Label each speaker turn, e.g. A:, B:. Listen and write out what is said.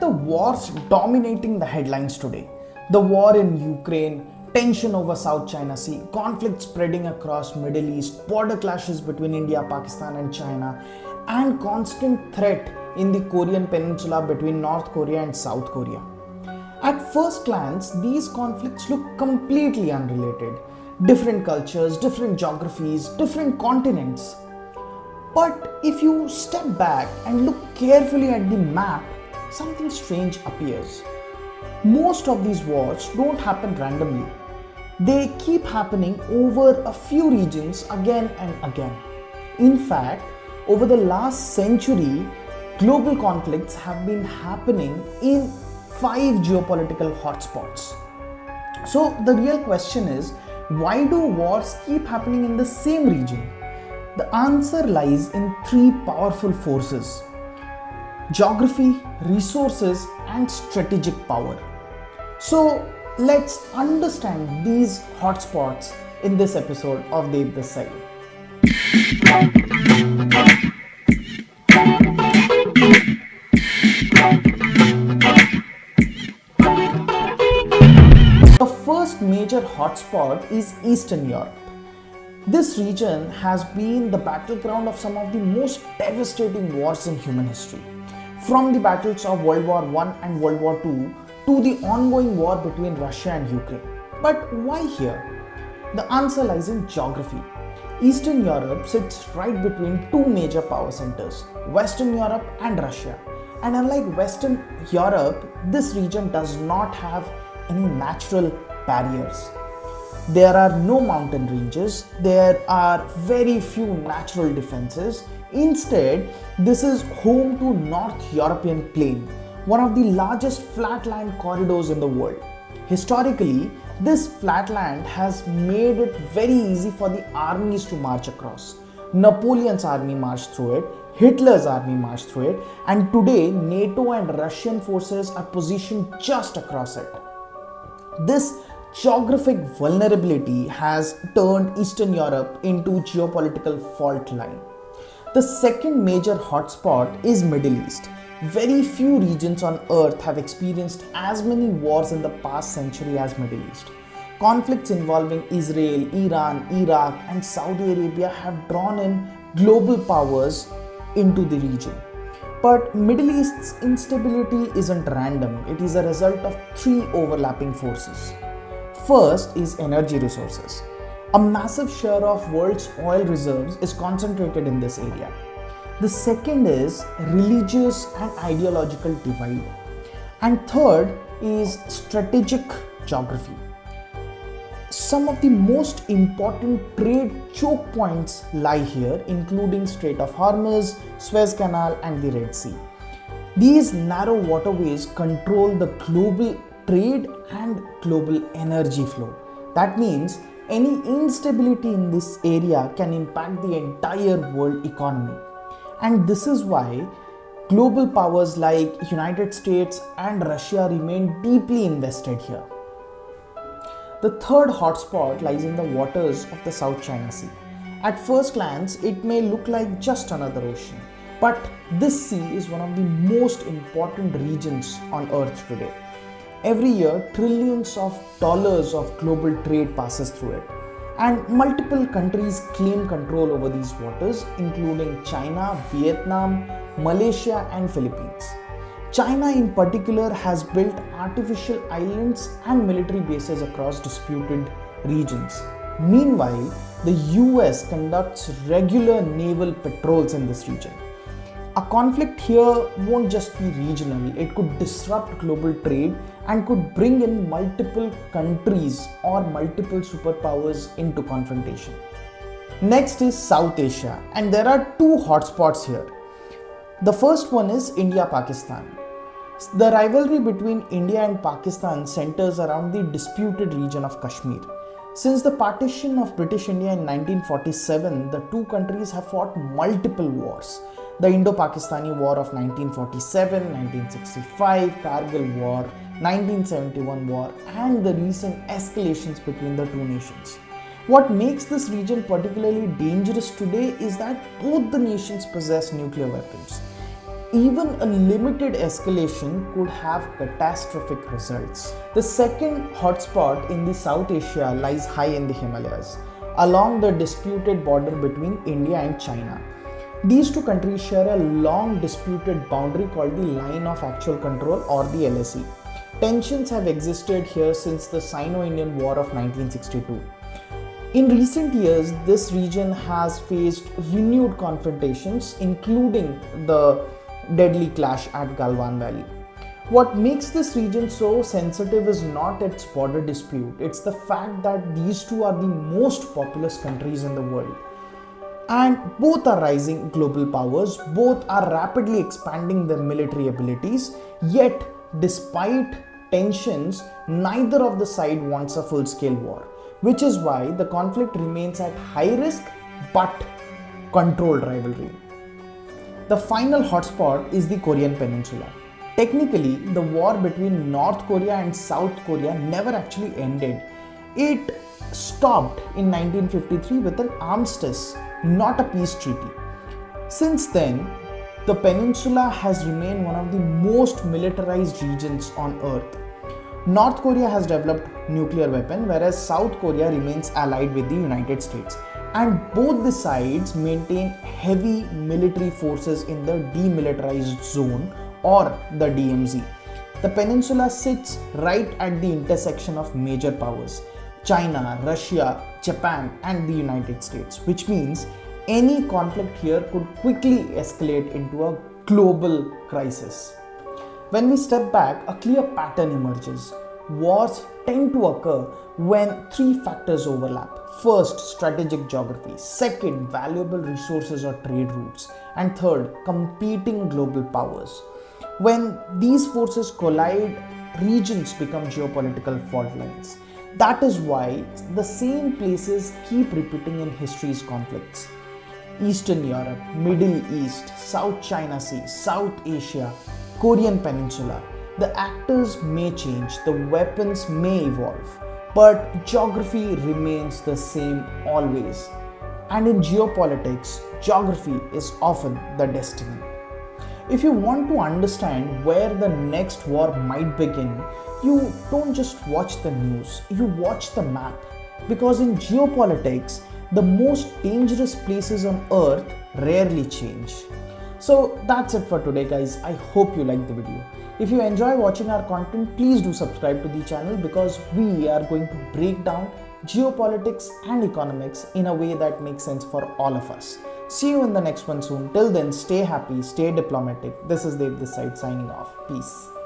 A: the wars dominating the headlines today. The war in Ukraine, tension over South China Sea, conflict spreading across Middle East, border clashes between India, Pakistan and China, and constant threat in the Korean Peninsula between North Korea and South Korea. At first glance, these conflicts look completely unrelated. Different cultures, different geographies, different continents. But if you step back and look carefully at the map, something strange appears. Most of these wars don't happen randomly. They keep happening over a few regions again and again. In fact, over the last century, global conflicts have been happening in 5 geopolitical hotspots. So the real question is, why do wars keep happening in the same region? The answer lies in 3 powerful forces: geography, resources, and strategic power. So let's understand these hotspots in this episode of Dev This Side. The first major hotspot is Eastern Europe. This region has been the battleground of some of the most devastating wars in human history. From the battles of World War I and World War II to the ongoing war between Russia and Ukraine. But why here? The answer lies in geography. Eastern Europe sits right between 2 major power centers, Western Europe and Russia. And unlike Western Europe, this region does not have any natural barriers. There are no mountain ranges, there are very few natural defenses. Instead, this is home to North European Plain, one of the largest flatland corridors in the world. Historically, this flatland has made it very easy for the armies to march across. Napoleon's army marched through it, Hitler's army marched through it, and today NATO and Russian forces are positioned just across it. This geographic vulnerability has turned Eastern Europe into geopolitical fault line. The second major hotspot is Middle East. Very few regions on earth have experienced as many wars in the past century as Middle East. Conflicts involving Israel, Iran, Iraq and Saudi Arabia have drawn in global powers into the region. But Middle East's instability isn't random, it is a result of 3 overlapping forces. First is energy resources. A massive share of world's oil reserves is concentrated in this area. The second is religious and ideological divide. And third is strategic geography. Some of the most important trade choke points lie here, including Strait of Hormuz, Suez Canal and the Red Sea. These narrow waterways control the global trade and global energy flow. That means any instability in this area can impact the entire world economy. And this is why global powers like United States and Russia remain deeply invested here. The third hotspot lies in the waters of the South China Sea. At first glance, it may look like just another ocean, but this sea is one of the most important regions on earth today. Every year, trillions of dollars of global trade passes through it, and multiple countries claim control over these waters, including China, Vietnam, Malaysia and Philippines. China in particular has built artificial islands and military bases across disputed regions. Meanwhile, the US conducts regular naval patrols in this region. A conflict here won't just be regional, it could disrupt global trade and could bring in multiple countries or multiple superpowers into confrontation. Next is South Asia, and there are 2 hotspots here. The first one is India-Pakistan. The rivalry between India and Pakistan centers around the disputed region of Kashmir. Since the partition of British India in 1947, the 2 countries have fought multiple wars. The Indo-Pakistani War of 1947, 1965, Kargil War, 1971 War, and the recent escalations between the 2 nations. What makes this region particularly dangerous today is that both the nations possess nuclear weapons. even a limited escalation could have catastrophic results. The second hotspot in the South Asia lies high in the Himalayas, along the disputed border between India and China. These two countries share a long disputed boundary called the Line of Actual Control or the LAC. Tensions have existed here since the Sino-Indian War of 1962. In recent years, this region has faced renewed confrontations, including the deadly clash at Galwan Valley. What makes this region so sensitive is not its border dispute, it's the fact that these two are the most populous countries in the world. And both are rising global powers, both are rapidly expanding their military abilities, yet despite tensions, neither of the side wants a full-scale war, which is why the conflict remains at high risk but controlled rivalry. The final hotspot is the Korean Peninsula. Technically, the war between North Korea and South Korea never actually ended. It stopped in 1953 with an armistice, not a peace treaty. Since then, the peninsula has remained one of the most militarized regions on earth. North Korea has developed nuclear weapon, whereas South Korea remains allied with the United States. And both the sides maintain heavy military forces in the demilitarized zone or the DMZ. The peninsula sits right at the intersection of major powers: China, Russia, Japan, and the United States, which means any conflict here could quickly escalate into a global crisis. When we step back, a clear pattern emerges. Wars tend to occur when three factors overlap. First, strategic geography. Second, valuable resources or trade routes. And third, competing global powers. When these forces collide, regions become geopolitical fault lines. That is why the same places keep repeating in history's conflicts. Eastern Europe, Middle East, South China Sea, South Asia, Korean Peninsula. The actors may change, the weapons may evolve, but geography remains the same always. And in geopolitics, geography is often the destiny. If you want to understand where the next war might begin, you don't just watch the news, you watch the map. Because in geopolitics, the most dangerous places on earth rarely change. So that's it for today, guys. I hope you liked the video. If you enjoy watching our content, please do subscribe to the channel because we are going to break down geopolitics and economics in a way that makes sense for all of us. See you in the next one soon. Till then, stay happy, stay diplomatic. This is Dev this side signing off. Peace.